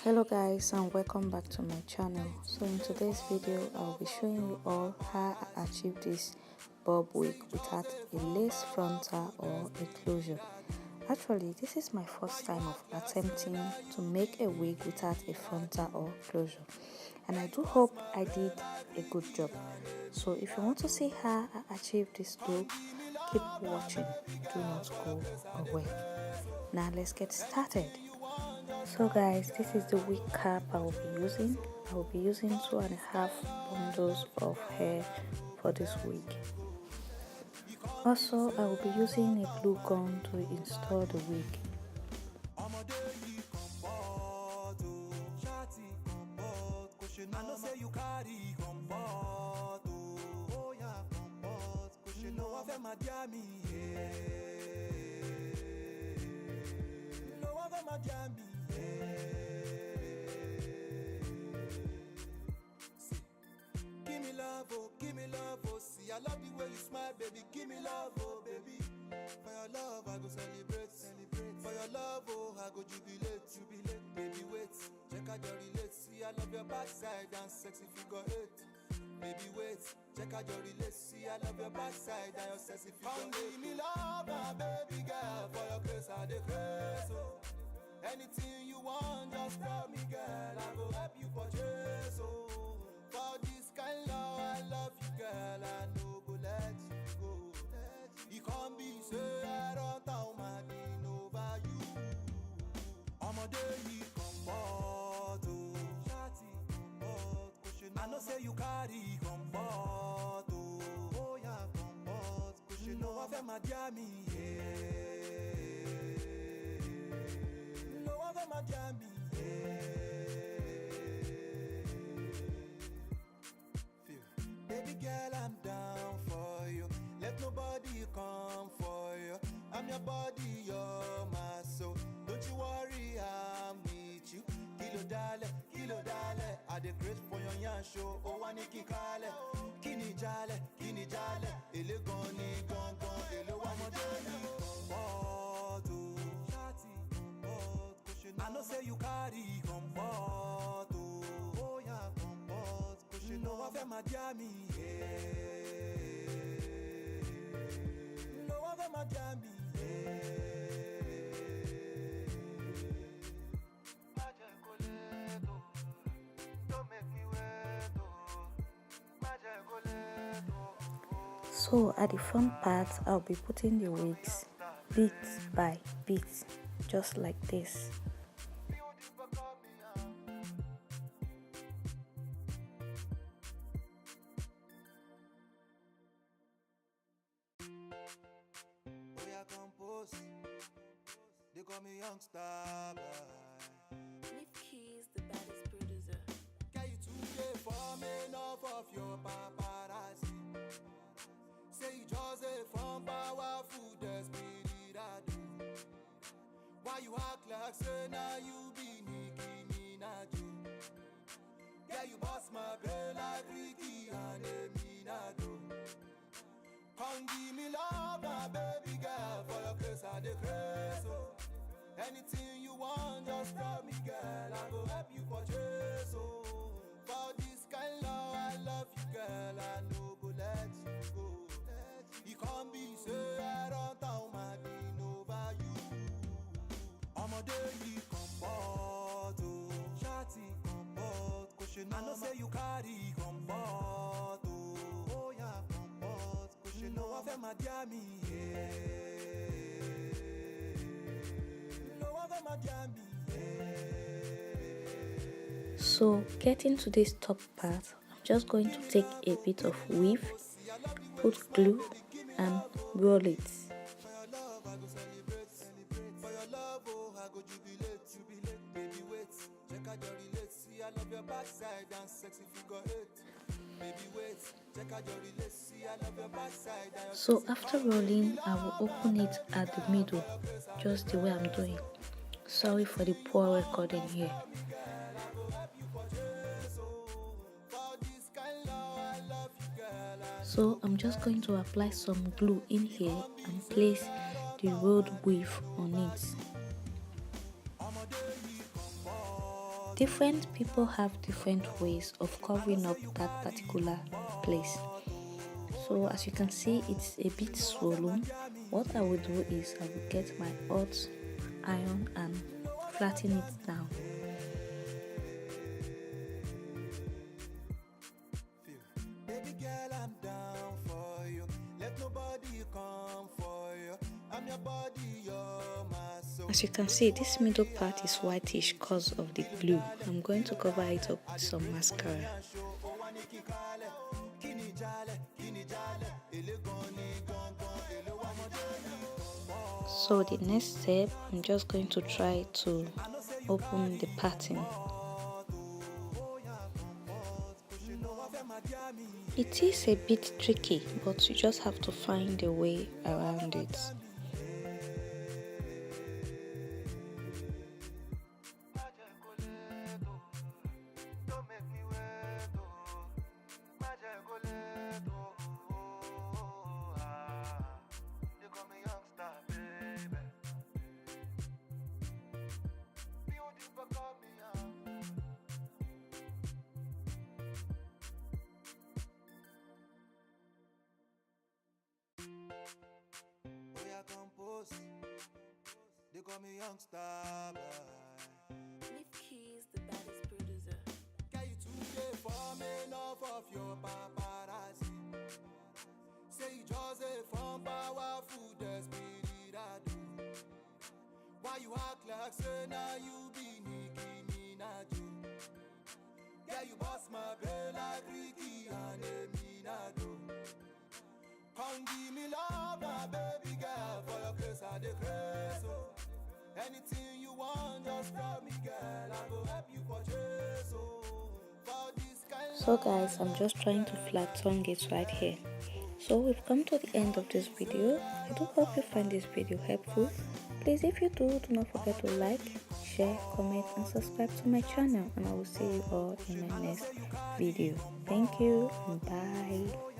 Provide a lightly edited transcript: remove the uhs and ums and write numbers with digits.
Hello guys, and welcome back to my channel. So in today's video I'll be showing you all how I achieved this bob wig without a lace frontal or a closure. Actually, this is my first time of attempting to make a wig without a frontal or closure, and I do hope I did a good job. So if you want to see how I achieved this look, keep watching, do not go away. Now let's get started. So guys, this is the wig cap I will be using. I will be using 2.5 bundles of hair for this wig. Also, I will be using a glue gun to install the wig. Give me love, oh, see, I love the way you smile, baby, give me love, oh, baby. For your love, I go celebrate. For your love, oh, I go jubilate. Baby, wait, check out your relate. See, I love your backside and sexy figure 8. Baby, wait, check out your relate. See, I love your backside and your sexy figure 8. Give me love, my baby girl, for your grace I declare so. Anything you want, just tell me, girl, I go help you purchase, oh. For this kind love, I love you, girl, I no go let you go. You can't be say I don't know my name over you. I'm a day comfort, oh. I know say you carry comfort, oh. Oh yeah, comfort. You know I've had my jammy, yeah. You know I've had my jammy, yeah. Baby girl, I'm down for you. Let nobody come for you. I'm your body, you're my soul. Don't you worry, I'm with you. Kilo dale. I dey great for your yan show. Oh, I need kale. Kini jale. Ele goni gon. Ele wa mo jale. I know say you carry comfort, oh. Oh yeah, comfort. You know I've had my jammy, yeah. You know I've had my jammy, yeah. Don't make me wait, So at the front part, I'll be putting the wigs bit by bit, just like this. They call me youngster, Lift Keys, the baddest producer. Can you today for me enough of your paparazzi? Say you just a from powerful, the spirit I do. Why you act like say now you be Nicki Minaj? Yeah, you bust my brain like Ricky and Eminado. Come give me love, my baby girl, for your case I declare so. Anything you want, just tell me, girl, I go help you purchase, oh. For this kind love, I love you, girl, I no go let you go. You can't be say I don't know my name over you. I'm a daily comfort, oh. Shawty comfort, I know say you carry comfort, oh. Oh yeah, comfort, you know I've had my jammy, yeah. So getting to this top part, I'm just going to take a bit of weave, put glue and roll it. So after rolling, I will open it at the middle, just the way I'm doing. Sorry for the poor recording here. So I'm just going to apply some glue in here and place the rolled weave on it. Different people have different ways of covering up that particular place. So as you can see, it's a bit swollen. What I will do is I will get my hot iron and flatten it down. Baby girl, I'm down for you. Let nobody come for you. I'm your body, you're my soul. As you can see, this middle part is whitish because of the glue. I'm going to cover it up with some mascara. So the next step, I'm just going to try to open the pattern. It is a bit tricky, but you just have to find a way around it. They call me youngster, Leaf Keys, the baddest producer. Can you today for me enough of your paparazzi? Say you just a from powerful, the spirit I do. Why you act like say now you be Nicki Minaj? Yeah, you bust my brain like Ricky and Eminado. Come give me love, my baby girl, for your case I declare so. Anything you want, just tell me, girl, I go help you purchase. For this kind So guys, I'm just trying to flat tongue it right here. So we've come to the end of this video. I do hope you find this video helpful. Please, if you do not forget to like, share, comment and subscribe to my channel, and I will see you all in my next video. Thank you and bye.